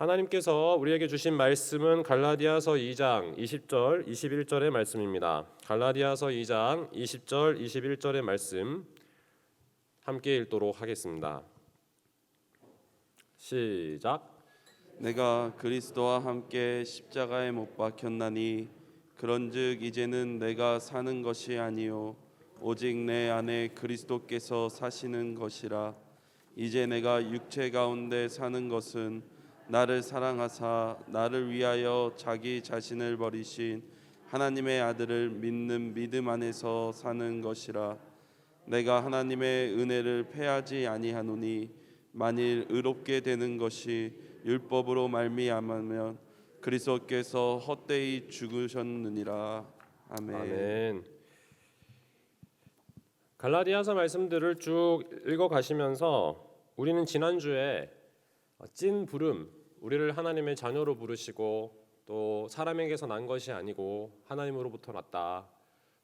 하나님께서 우리에게 주신 말씀은 갈라디아서 2장 20절, 21절의 말씀입니다. 갈라디아서 2장 20절, 21절의 말씀 함께 읽도록 하겠습니다. 시작. 내가 그리스도와 함께 십자가에 못 박혔나니 그런즉 이제는 내가 사는 것이 아니요 오직 내 안에 그리스도께서 사시는 것이라. 이제 내가 육체 가운데 사는 것은 나를 사랑하사 나를 위하여 자기 자신을 버리신 하나님의 아들을 믿는 믿음 안에서 사는 것이라. 내가 하나님의 은혜를 패하지 아니하노니 만일 의롭게 되는 것이 율법으로 말미암으면 그리스도께서 헛되이 죽으셨느니라. 아멘. 아멘. 갈라디아서 말씀들을 쭉 읽어가시면서 우리는 지난주에 찐 부름, 우리를 하나님의 자녀로 부르시고 또 사람에게서 난 것이 아니고 하나님으로부터 났다.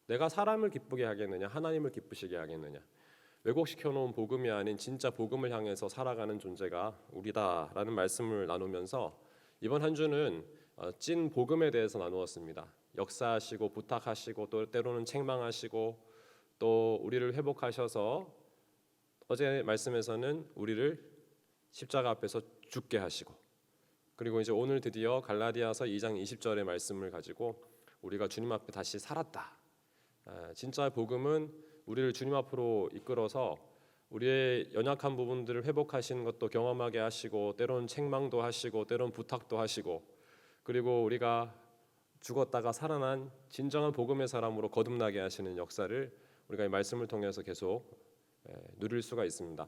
내가 사람을 기쁘게 하겠느냐, 하나님을 기쁘시게 하겠느냐. 왜곡시켜놓은 복음이 아닌 진짜 복음을 향해서 살아가는 존재가 우리다라는 말씀을 나누면서 이번 한 주는 찐 복음에 대해서 나누었습니다. 역사하시고 부탁하시고 또 때로는 책망하시고 또 우리를 회복하셔서 어제 말씀에서는 우리를 십자가 앞에서 죽게 하시고 그리고 이제 오늘 드디어 갈라디아서 2장 20절의 말씀을 가지고 우리가 주님 앞에 다시 살았다. 진짜 복음은 우리를 주님 앞으로 이끌어서 우리의 연약한 부분들을 회복하시는 것도 경험하게 하시고 때로는 책망도 하시고 때로는 부탁도 하시고 그리고 우리가 죽었다가 살아난 진정한 복음의 사람으로 거듭나게 하시는 역사를 우리가 이 말씀을 통해서 계속 누릴 수가 있습니다.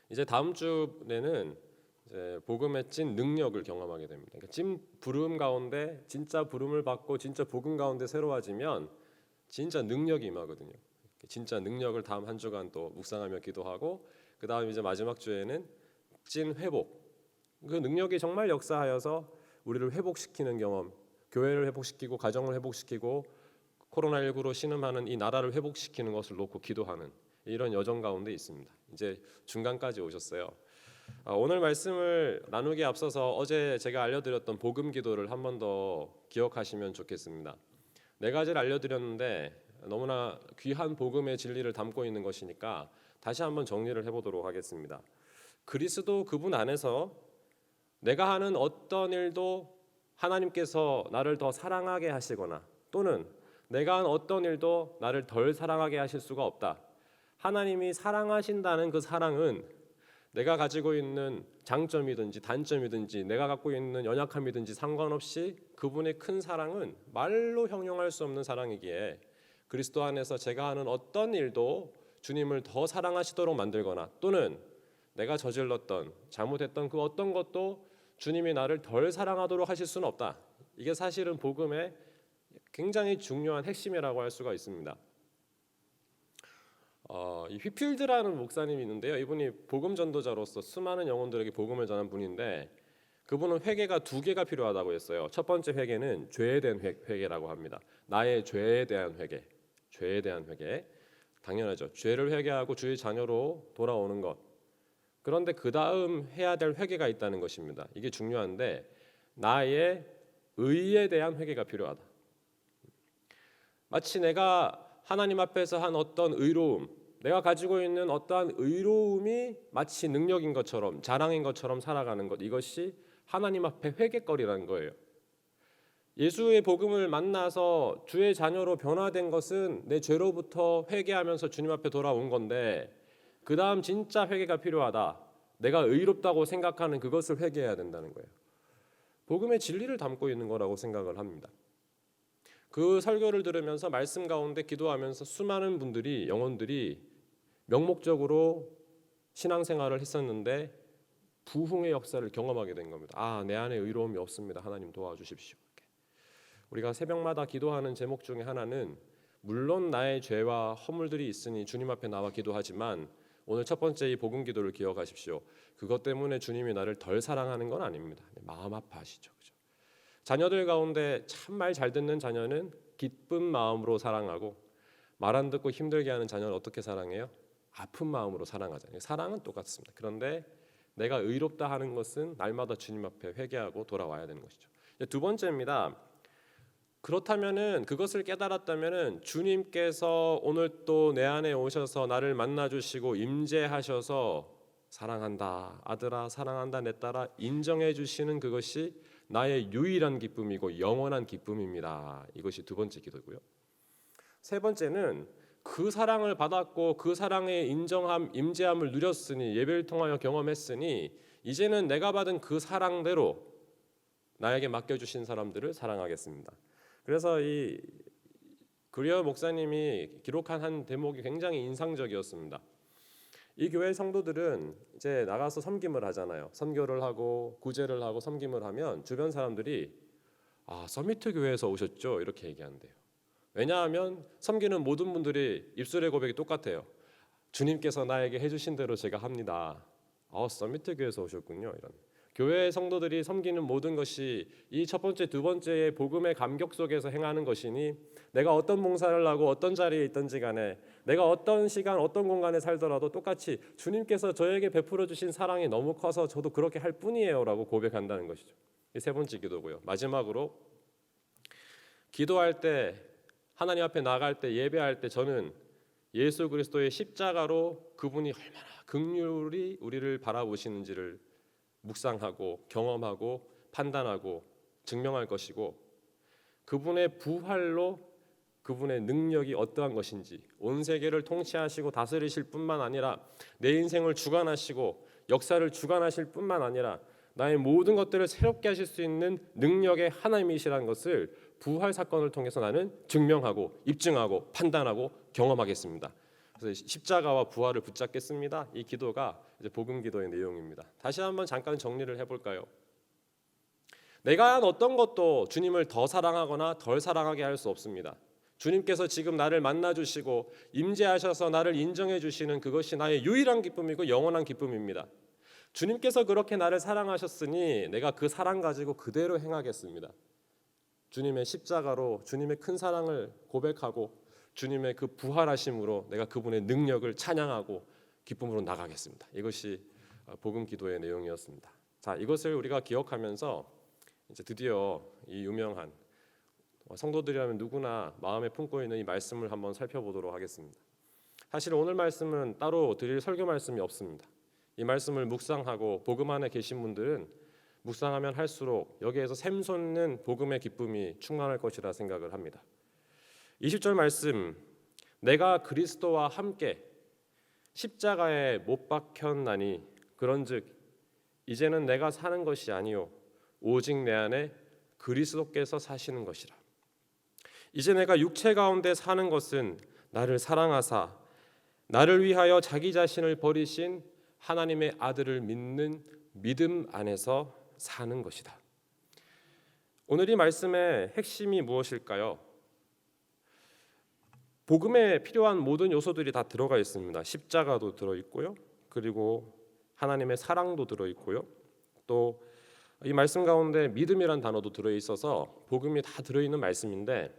이제 다음 주에는 이제 복음의 찐 능력을 경험하게 됩니다. 그러니까 찐 부름 가운데 진짜 부름을 받고 진짜 복음 가운데 새로워지면 진짜 능력이 임하거든요. 진짜 능력을 다음 한 주간 또 묵상하며 기도하고 그 다음 이제 마지막 주에는 찐 회복. 그 능력이 정말 역사하여서 우리를 회복시키는 경험, 교회를 회복시키고 가정을 회복시키고 코로나19로 신음하는 이 나라를 회복시키는 것을 놓고 기도하는 이런 여정 가운데 있습니다. 이제 중간까지 오셨어요. 오늘 말씀을 나누기에 앞서서 어제 제가 알려드렸던 복음 기도를 한 번 더 기억하시면 좋겠습니다. 네 가지를 알려드렸는데 너무나 귀한 복음의 진리를 담고 있는 것이니까 다시 한번 정리를 해보도록 하겠습니다. 그리스도 그분 안에서 내가 하는 어떤 일도 하나님께서 나를 더 사랑하게 하시거나 또는 내가 한 어떤 일도 나를 덜 사랑하게 하실 수가 없다. 하나님이 사랑하신다는 그 사랑은 내가 가지고 있는 장점이든지 단점이든지 내가 갖고 있는 연약함이든지 상관없이 그분의 큰 사랑은 말로 형용할 수 없는 사랑이기에 그리스도 안에서 제가 하는 어떤 일도 주님을 더 사랑하시도록 만들거나 또는 내가 저질렀던 잘못했던 그 어떤 것도 주님이 나를 덜 사랑하도록 하실 수는 없다. 이게 사실은 복음의 굉장히 중요한 핵심이라고 할 수가 있습니다. 이 휘필드라는 목사님이 있는데요. 이분이 복음 전도자로서 수많은 영혼들에게 복음을 전한 분인데 그분은 회개가 두 개가 필요하다고 했어요. 첫 번째 회개는 죄에 대한 회개라고 합니다. 나의 죄에 대한 회개, 죄에 대한 회개. 당연하죠. 죄를 회개하고 주의 자녀로 돌아오는 것. 그런데 그 다음 해야 될 회개가 있다는 것입니다. 이게 중요한데 나의 의에 대한 회개가 필요하다. 마치 내가 하나님 앞에서 한 어떤 의로움, 내가 가지고 있는 어떠한 의로움이 마치 능력인 것처럼 자랑인 것처럼 살아가는 것, 이것이 하나님 앞에 회개거리라는 거예요. 예수의 복음을 만나서 주의 자녀로 변화된 것은 내 죄로부터 회개하면서 주님 앞에 돌아온 건데 그 다음 진짜 회개가 필요하다. 내가 의롭다고 생각하는 그것을 회개해야 된다는 거예요. 복음의 진리를 담고 있는 거라고 생각을 합니다. 그 설교를 들으면서 말씀 가운데 기도하면서 수많은 분들이 영혼들이 명목적으로 신앙생활을 했었는데 부흥의 역사를 경험하게 된 겁니다. 내 안에 의로움이 없습니다. 하나님 도와주십시오. 우리가 새벽마다 기도하는 제목 중에 하나는 물론 나의 죄와 허물들이 있으니 주님 앞에 나와 기도하지만 오늘 첫 번째 이 복음 기도를 기억하십시오. 그것 때문에 주님이 나를 덜 사랑하는 건 아닙니다. 마음 아파하시죠. 그죠? 자녀들 가운데 참 말 잘 듣는 자녀는 기쁜 마음으로 사랑하고 말 안 듣고 힘들게 하는 자녀는 어떻게 사랑해요? 아픈 마음으로 사랑하잖아요. 사랑은 똑같습니다. 그런데 내가 의롭다 하는 것은 날마다 주님 앞에 회개하고 돌아와야 되는 것이죠. 두 번째입니다. 그렇다면은 그것을 깨달았다면은 주님께서 오늘 또 내 안에 오셔서 나를 만나 주시고 임재하셔서 사랑한다 아들아 사랑한다 내 딸아 인정해 주시는 그것이 나의 유일한 기쁨이고 영원한 기쁨입니다. 이것이 두 번째 기도고요. 세 번째는 그 사랑을 받았고 그 사랑의 인정함 임재함을 누렸으니 예배를 통하여 경험했으니 이제는 내가 받은 그 사랑대로 나에게 맡겨주신 사람들을 사랑하겠습니다. 그래서 이 그리어 목사님이 기록한 한 대목이 굉장히 인상적이었습니다. 이 교회 성도들은 이제 나가서 섬김을 하잖아요. 선교를 하고 구제를 하고 섬김을 하면 주변 사람들이 서미트 교회에서 오셨죠? 이렇게 얘기한대요. 왜냐하면 섬기는 모든 분들이 입술의 고백이 똑같아요. 주님께서 나에게 해주신 대로 제가 합니다. 서미트 교회에서 오셨군요. 이런 교회 성도들이 섬기는 모든 것이 이 첫 번째, 두 번째의 복음의 감격 속에서 행하는 것이니 내가 어떤 봉사를 하고 어떤 자리에 있든지 간에 내가 어떤 시간, 어떤 공간에 살더라도 똑같이 주님께서 저에게 베풀어 주신 사랑이 너무 커서 저도 그렇게 할 뿐이에요 라고 고백한다는 것이죠. 이 세 번째 기도고요. 마지막으로 기도할 때 하나님 앞에 나갈 때 예배할 때 저는 예수 그리스도의 십자가로 그분이 얼마나 긍휼히 우리를 바라보시는지를 묵상하고 경험하고 판단하고 증명할 것이고 그분의 부활로 그분의 능력이 어떠한 것인지 온 세계를 통치하시고 다스리실 뿐만 아니라 내 인생을 주관하시고 역사를 주관하실 뿐만 아니라 나의 모든 것들을 새롭게 하실 수 있는 능력의 하나님이시라는 것을 부활 사건을 통해서 나는 증명하고 입증하고 판단하고 경험하겠습니다. 그래서 십자가와 부활을 붙잡겠습니다. 이 기도가 이제 복음 기도의 내용입니다. 다시 한번 잠깐 정리를 해볼까요? 내가 한 어떤 것도 주님을 더 사랑하거나 덜 사랑하게 할 수 없습니다. 주님께서 지금 나를 만나 주시고 임재하셔서 나를 인정해 주시는 그것이 나의 유일한 기쁨이고 영원한 기쁨입니다. 주님께서 그렇게 나를 사랑하셨으니 내가 그 사랑 가지고 그대로 행하겠습니다. 주님의 십자가로 주님의 큰 사랑을 고백하고 주님의 그 부활하심으로 내가 그분의 능력을 찬양하고 기쁨으로 나가겠습니다. 이것이 복음 기도의 내용이었습니다. 자, 이것을 우리가 기억하면서 이제 드디어 이 유명한 성도들이라면 누구나 마음에 품고 있는 이 말씀을 한번 살펴보도록 하겠습니다. 사실 오늘 말씀은 따로 드릴 설교 말씀이 없습니다. 이 말씀을 묵상하고 복음 안에 계신 분들은 묵상하면 할수록 여기에서 샘솟는 복음의 기쁨이 충만할 것이라 생각을 합니다. 20절 말씀, 내가 그리스도와 함께 십자가에 못 박혔나니 그런즉 이제는 내가 사는 것이 아니요 오직 내 안에 그리스도께서 사시는 것이라. 이제 내가 육체 가운데 사는 것은 나를 사랑하사 나를 위하여 자기 자신을 버리신 하나님의 아들을 믿는 믿음 안에서 사는 것이다. 오늘 이 말씀의 핵심이 무엇일까요? 복음에 필요한 모든 요소들이 다 들어가 있습니다. 십자가도 들어있고요. 그리고 하나님의 사랑도 들어있고요. 또 이 말씀 가운데 믿음이란 단어도 들어있어서 복음이 다 들어있는 말씀인데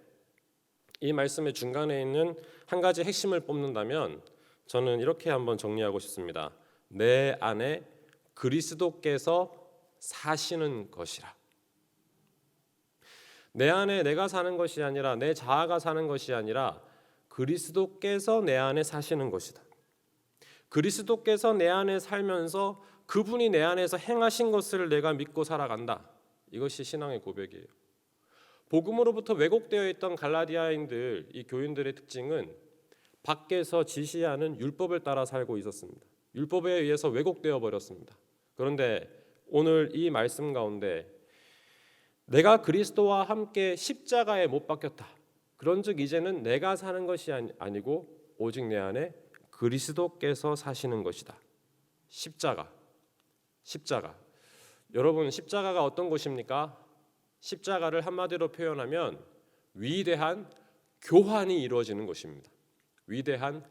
이 말씀의 중간에 있는 한 가지 핵심을 뽑는다면 저는 이렇게 한번 정리하고 싶습니다. 내 안에 그리스도께서 사시는 것이라. 내 안에 내가 사는 것이 아니라 내 자아가 사는 것이 아니라 그리스도께서 내 안에 사시는 것이다. 그리스도께서 내 안에 살면서 그분이 내 안에서 행하신 것을 내가 믿고 살아간다. 이것이 신앙의 고백이에요. 복음으로부터 왜곡되어 있던 갈라디아인들, 이 교인들의 특징은 밖에서 지시하는 율법을 따라 살고 있었습니다. 율법에 의해서 왜곡되어 버렸습니다. 그런데 오늘 이 말씀 가운데 내가 그리스도와 함께 십자가에 못 박혔다. 그런즉 이제는 내가 사는 것이 아니고 오직 내 안에 그리스도께서 사시는 것이다. 십자가. 여러분, 십자가가 어떤 것입니까? 십자가를 한마디로 표현하면 위대한 교환이 이루어지는 것입니다. 위대한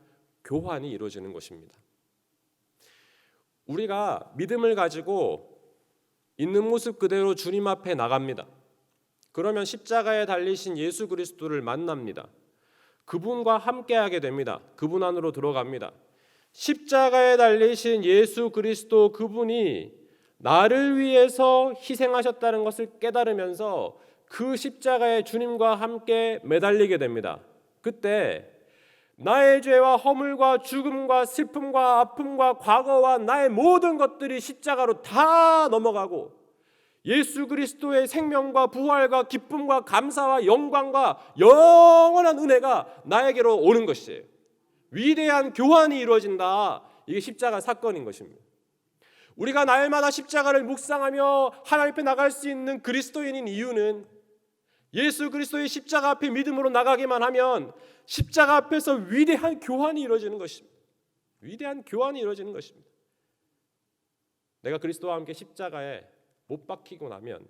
교환이 이루어지는 것입니다. 우리가 믿음을 가지고 있는 모습 그대로 주님 앞에 나갑니다. 그러면 십자가에 달리신 예수 그리스도를 만납니다. 그분과 함께하게 됩니다. 그분 안으로 들어갑니다. 십자가에 달리신 예수 그리스도 그분이 나를 위해서 희생하셨다는 것을 깨달으면서 그 십자가에 주님과 함께 매달리게 됩니다. 그때 나의 죄와 허물과 죽음과 슬픔과 아픔과 과거와 나의 모든 것들이 십자가로 다 넘어가고 예수 그리스도의 생명과 부활과 기쁨과 감사와 영광과 영원한 은혜가 나에게로 오는 것이에요. 위대한 교환이 이루어진다. 이게 십자가 사건인 것입니다. 우리가 날마다 십자가를 묵상하며 하나님 앞에 나갈 수 있는 그리스도인인 이유는 예수 그리스도의 십자가 앞에 믿음으로 나가기만 하면 십자가 앞에서 위대한 교환이 이루어지는 것입니다. 위대한 교환이 이루어지는 것입니다. 내가 그리스도와 함께 십자가에 못 박히고 나면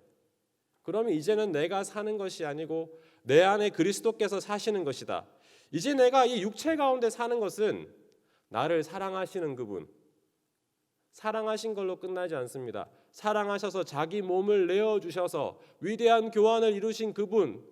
그러면 이제는 내가 사는 것이 아니고 내 안에 그리스도께서 사시는 것이다. 이제 내가 이 육체 가운데 사는 것은 나를 사랑하시는 그분, 사랑하신 걸로 끝나지 않습니다. 사랑하셔서 자기 몸을 내어주셔서 위대한 교환을 이루신 그분,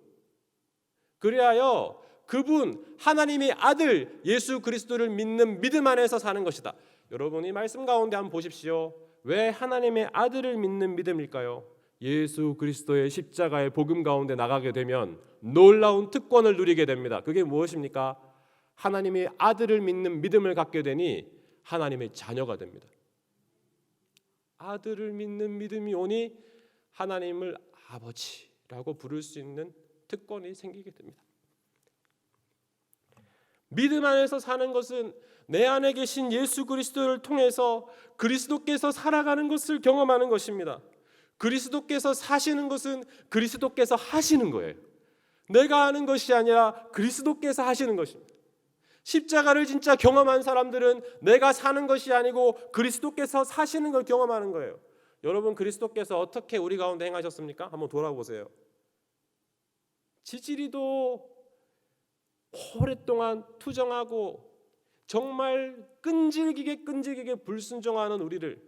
그리하여 그분 하나님의 아들 예수 그리스도를 믿는 믿음 안에서 사는 것이다. 여러분이 말씀 가운데 한번 보십시오. 왜 하나님의 아들을 믿는 믿음일까요? 예수 그리스도의 십자가의 복음 가운데 나가게 되면 놀라운 특권을 누리게 됩니다. 그게 무엇입니까? 하나님의 아들을 믿는 믿음을 갖게 되니 하나님의 자녀가 됩니다. 아들을 믿는 믿음이 오니 하나님을 아버지라고 부를 수 있는 특권이 생기게 됩니다. 믿음 안에서 사는 것은 내 안에 계신 예수 그리스도를 통해서 그리스도께서 살아가는 것을 경험하는 것입니다. 그리스도께서 사시는 것은 그리스도께서 하시는 거예요. 내가 하는 것이 아니라 그리스도께서 하시는 것입니다. 십자가를 진짜 경험한 사람들은 내가 사는 것이 아니고 그리스도께서 사시는 걸 경험하는 거예요. 여러분, 그리스도께서 어떻게 우리 가운데 행하셨습니까? 한번 돌아보세요. 지지리도 오랫동안 투정하고 정말 끈질기게 불순종하는 우리를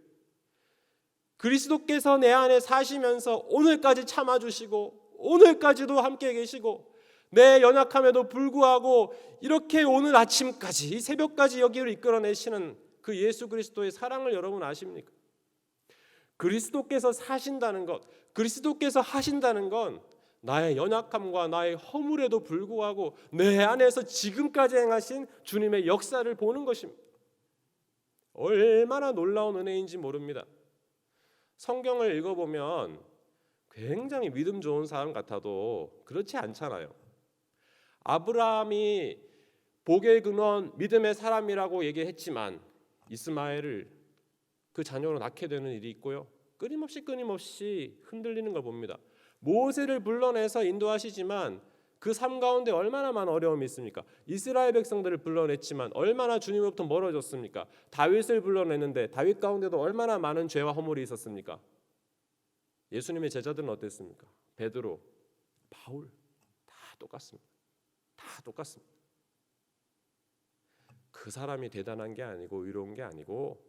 그리스도께서 내 안에 사시면서 오늘까지 참아주시고 오늘까지도 함께 계시고 내 연약함에도 불구하고 이렇게 오늘 아침까지 이 새벽까지 여기를 이끌어내시는 그 예수 그리스도의 사랑을 여러분 아십니까? 그리스도께서 사신다는 것, 그리스도께서 하신다는 건 나의 연약함과 나의 허물에도 불구하고 내 안에서 지금까지 행하신 주님의 역사를 보는 것입니다. 얼마나 놀라운 은혜인지 모릅니다. 성경을 읽어보면 굉장히 믿음 좋은 사람 같아도 그렇지 않잖아요. 아브라함이 복의 근원 믿음의 사람이라고 얘기했지만 이스마엘을 그 자녀로 낳게 되는 일이 있고요. 끊임없이 흔들리는 걸 봅니다. 모세를 불러내서 인도하시지만 그 삶 가운데 얼마나 많은 어려움이 있습니까? 이스라엘 백성들을 불러냈지만 얼마나 주님으로부터 멀어졌습니까? 다윗을 불러냈는데 다윗 가운데도 얼마나 많은 죄와 허물이 있었습니까? 예수님의 제자들은 어땠습니까? 베드로, 바울 다 똑같습니다. 다 똑같습니다. 그 사람이 대단한 게 아니고 위로운 게 아니고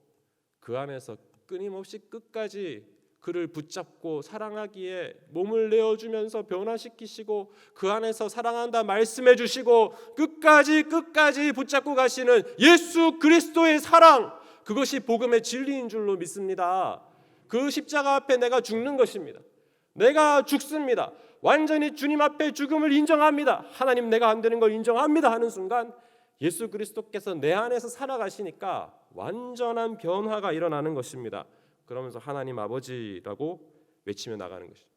그 안에서 끊임없이 끝까지 그를 붙잡고 사랑하기에 몸을 내어주면서 변화시키시고 그 안에서 사랑한다 말씀해 주시고 끝까지 붙잡고 가시는 예수 그리스도의 사랑, 그것이 복음의 진리인 줄로 믿습니다. 그 십자가 앞에 내가 죽는 것입니다. 내가 죽습니다. 완전히 주님 앞에 죽음을 인정합니다. 하나님 내가 안 되는 걸 인정합니다 하는 순간 예수 그리스도께서 내 안에서 살아가시니까 완전한 변화가 일어나는 것입니다. 그러면서 하나님 아버지라고 외치며 나가는 것입니다.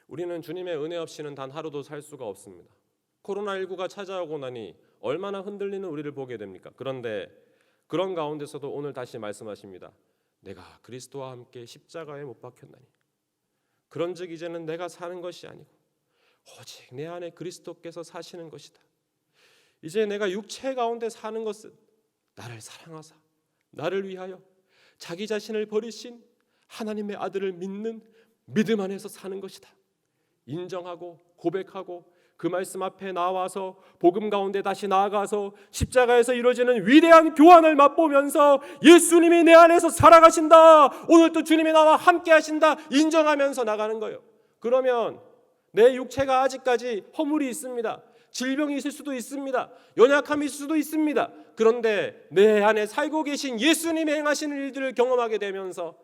우리는 주님의 은혜 없이는 단 하루도 살 수가 없습니다. 코로나19가 찾아오고 나니 얼마나 흔들리는 우리를 보게 됩니까? 그런데 그런 가운데서도 오늘 다시 말씀하십니다. 내가 그리스도와 함께 십자가에 못 박혔나니 그런즉 이제는 내가 사는 것이 아니고 오직 내 안에 그리스도께서 사시는 것이다. 이제 내가 육체 가운데 사는 것은 나를 사랑하사 나를 위하여 자기 자신을 버리신 하나님의 아들을 믿는 믿음 안에서 사는 것이다. 인정하고 고백하고 그 말씀 앞에 나와서 복음 가운데 다시 나아가서 십자가에서 이루어지는 위대한 교환을 맛보면서 예수님이 내 안에서 살아가신다, 오늘도 주님이 나와 함께 하신다 인정하면서 나가는 거예요. 그러면 내 육체가 아직까지 허물이 있습니다. 질병이 있을 수도 있습니다. 연약함이 있을 수도 있습니다. 그런데 내 안에 살고 계신 예수님이 행하시는 일들을 경험하게 되면서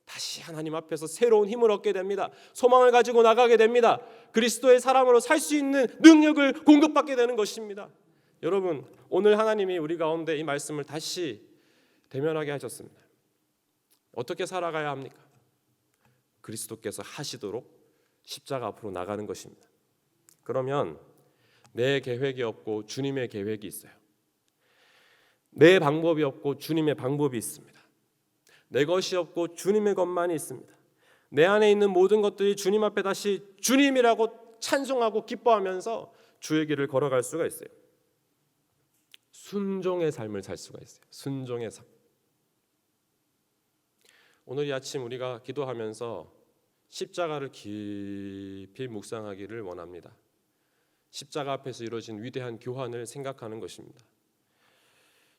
다시 하나님 앞에서 새로운 힘을 얻게 됩니다. 소망을 가지고 나가게 됩니다. 그리스도의 사람으로 살 수 있는 능력을 공급받게 되는 것입니다. 여러분, 오늘 하나님이 우리 가운데 이 말씀을 다시 대면하게 하셨습니다. 어떻게 살아가야 합니까? 그리스도께서 하시도록 십자가 앞으로 나가는 것입니다. 그러면 내 계획이 없고 주님의 계획이 있어요. 내 방법이 없고 주님의 방법이 있습니다. 내 것이 없고 주님의 것만이 있습니다. 내 안에 있는 모든 것들이 주님 앞에 다시 주님이라고 찬송하고 기뻐하면서 주의 길을 걸어갈 수가 있어요. 순종의 삶을 살 수가 있어요. 순종의 삶. 오늘 이 아침 우리가 기도하면서 십자가를 깊이 묵상하기를 원합니다. 십자가 앞에서 이루어진 위대한 교환을 생각하는 것입니다.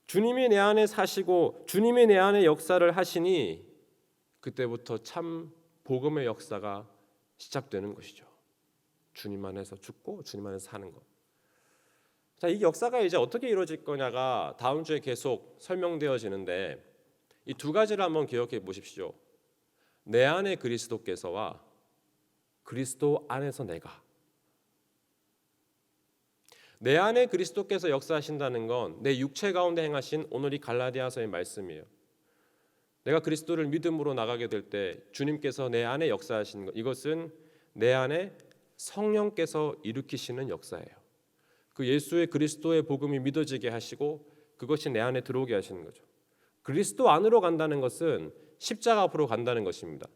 주님이 내 안에 사시고 주님이 내 안에 역사를 하시니 그때부터 참 복음의 역사가 시작되는 것이죠. 주님 안에서 죽고 주님 안에서 사는 것. 자, 이 역사가 이제 어떻게 이루어질 거냐가 다음 주에 계속 설명되어지는데 이 두 가지를 한번 기억해 보십시오. 내 안에 그리스도께서와 그리스도 안에서 내가. 내 안에 그리스도께서 역사하신다는 건 내 육체 가운데 행하신 오늘 이 갈라디아서의 말씀이에요. 내가 그리스도를 믿음으로 나가게 될 때 주님께서 내 안에 역사하시는 것, 이것은 내 안에 성령께서 일으키시는 역사예요. 그 예수의 그리스도의 복음이 믿어지게 하시고 그것이 내 안에 들어오게 하시는 거죠. 그리스도 안으로 간다는 것은 십자가 앞으로 간다는 것입니다.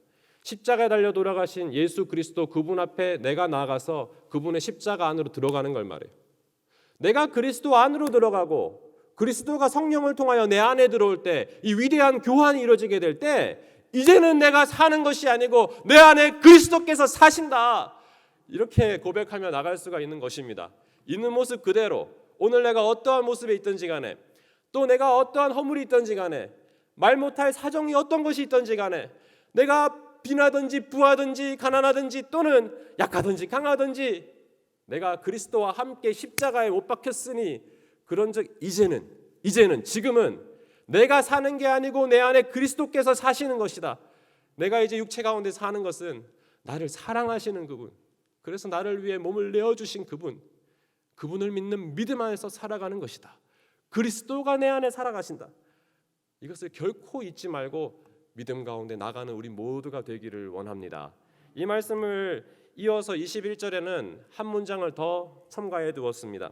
십자가에 달려 돌아가신 예수 그리스도 그분 앞에 내가 나아가서 그분의 십자가 안으로 들어가는 걸 말해요. 내가 그리스도 안으로 들어가고 그리스도가 성령을 통하여 내 안에 들어올 때 이 위대한 교환이 이루어지게 될 때 이제는 내가 사는 것이 아니고 내 안에 그리스도께서 사신다. 이렇게 고백하며 나갈 수가 있는 것입니다. 있는 모습 그대로 오늘 내가 어떠한 모습에 있든지 간에 또 내가 어떠한 허물이 있든지 간에 말 못할 사정이 어떤 것이 있든지 간에 내가 빈하든지 부하든지 가난하든지 또는 약하든지 강하든지 내가 그리스도와 함께 십자가에 못 박혔으니 그런즉 이제는 지금은 내가 사는 게 아니고 내 안에 그리스도께서 사시는 것이다. 내가 이제 육체 가운데 사는 것은 나를 사랑하시는 그분, 그래서 나를 위해 몸을 내어주신 그분을 믿는 믿음 안에서 살아가는 것이다. 그리스도가 내 안에 살아가신다. 이것을 결코 잊지 말고 믿음 가운데 나가는 우리 모두가 되기를 원합니다. 이 말씀을 이어서 21절에는 한 문장을 더 첨가해 두었습니다.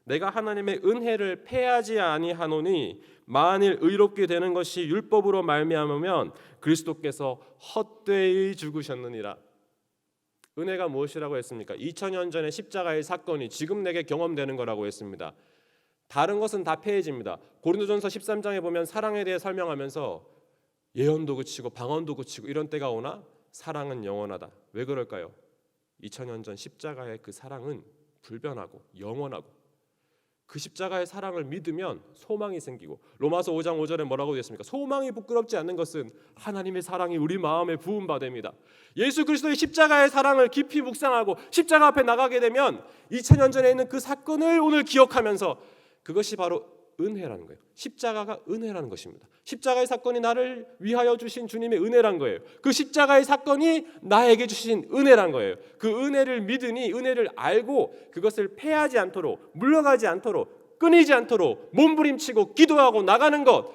내가 하나님의 은혜를 패하지 아니하노니 만일 의롭게 되는 것이 율법으로 말미암으면 그리스도께서 헛되이 죽으셨느니라. 은혜가 무엇이라고 했습니까? 2000년 전의 십자가의 사건이 지금 내게 경험되는 거라고 했습니다. 다른 것은 다 패해집니다. 고린도전서 13장에 보면 사랑에 대해 설명하면서 예언도 그치고 방언도 그치고 이런 때가 오나 사랑은 영원하다. 왜 그럴까요? 2000년 전 십자가의 그 사랑은 불변하고 영원하고 그 십자가의 사랑을 믿으면 소망이 생기고 로마서 5장 5절에 뭐라고 되어 있습니까? 소망이 부끄럽지 않는 것은 하나님의 사랑이 우리 마음에 부음받음이다. 예수 그리스도의 십자가의 사랑을 깊이 묵상하고 십자가 앞에 나가게 되면 2000년 전에 있는 그 사건을 오늘 기억하면서 그것이 바로 은혜라는 거예요. 십자가가 은혜라는 것입니다. 십자가의 사건이 나를 위하여 주신 주님의 은혜란 거예요. 그 십자가의 사건이 나에게 주신 은혜란 거예요. 그 은혜를 믿으니 은혜를 알고 그것을 패하지 않도록 물러가지 않도록 끊이지 않도록 몸부림치고 기도하고 나가는 것,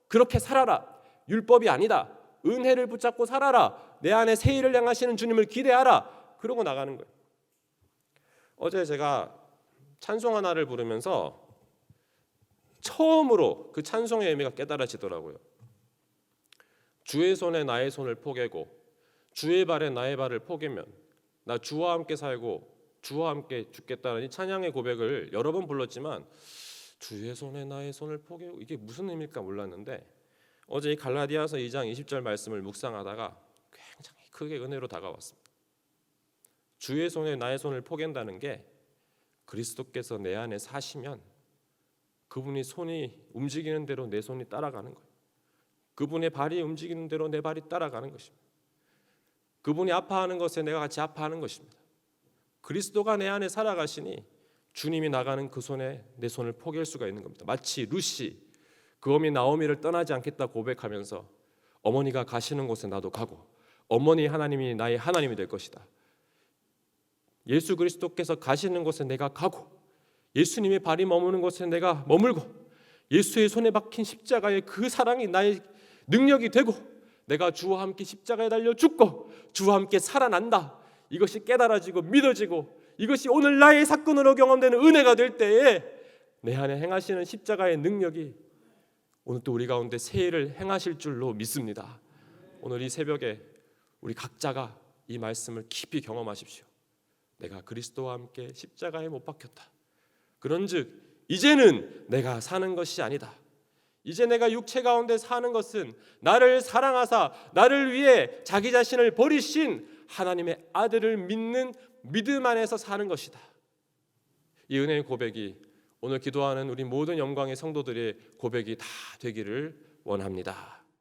그렇게 살아라. 율법이 아니다. 은혜를 붙잡고 살아라. 내 안에 새 일을 향하시는 주님을 기대하라. 그러고 나가는 거예요. 어제 제가 찬송 하나를 부르면서 처음으로 그 찬송의 의미가 깨달아지더라고요. 주의 손에 나의 손을 포개고 주의 발에 나의 발을 포개면 나 주와 함께 살고 주와 함께 죽겠다는 이 찬양의 고백을 여러 번 불렀지만 주의 손에 나의 손을 포개고 이게 무슨 의미일까 몰랐는데 어제 이 갈라디아서 2장 20절 말씀을 묵상하다가 굉장히 크게 은혜로 다가왔습니다. 주의 손에 나의 손을 포갠다는 게 그리스도께서 내 안에 사시면 그분이 손이 움직이는 대로 내 손이 따라가는 거예요. 그분의 발이 움직이는 대로 내 발이 따라가는 것입니다. 그분이 아파하는 것에 내가 같이 아파하는 것입니다. 그리스도가 내 안에 살아가시니 주님이 나가는 그 손에 내 손을 포기할 수가 있는 겁니다. 마치 루시 그 어미 나오미를 떠나지 않겠다 고백하면서 어머니가 가시는 곳에 나도 가고 어머니 하나님이 나의 하나님이 될 것이다. 예수 그리스도께서 가시는 곳에 내가 가고 예수님의 발이 머무는 곳에 내가 머물고 예수의 손에 박힌 십자가의 그 사랑이 나의 능력이 되고 내가 주와 함께 십자가에 달려 죽고 주와 함께 살아난다. 이것이 깨달아지고 믿어지고 이것이 오늘 나의 사건으로 경험되는 은혜가 될 때에 내 안에 행하시는 십자가의 능력이 오늘 또 우리 가운데 새 일을 행하실 줄로 믿습니다. 오늘 이 새벽에 우리 각자가 이 말씀을 깊이 경험하십시오. 내가 그리스도와 함께 십자가에 못 박혔다. 그런즉 이제는 내가 사는 것이 아니다. 이제 내가 육체 가운데 사는 것은 나를 사랑하사 나를 위해 자기 자신을 버리신 하나님의 아들을 믿는 믿음 안에서 사는 것이다. 이 은혜의 고백이 오늘 기도하는 우리 모든 영광의 성도들의 고백이 다 되기를 원합니다.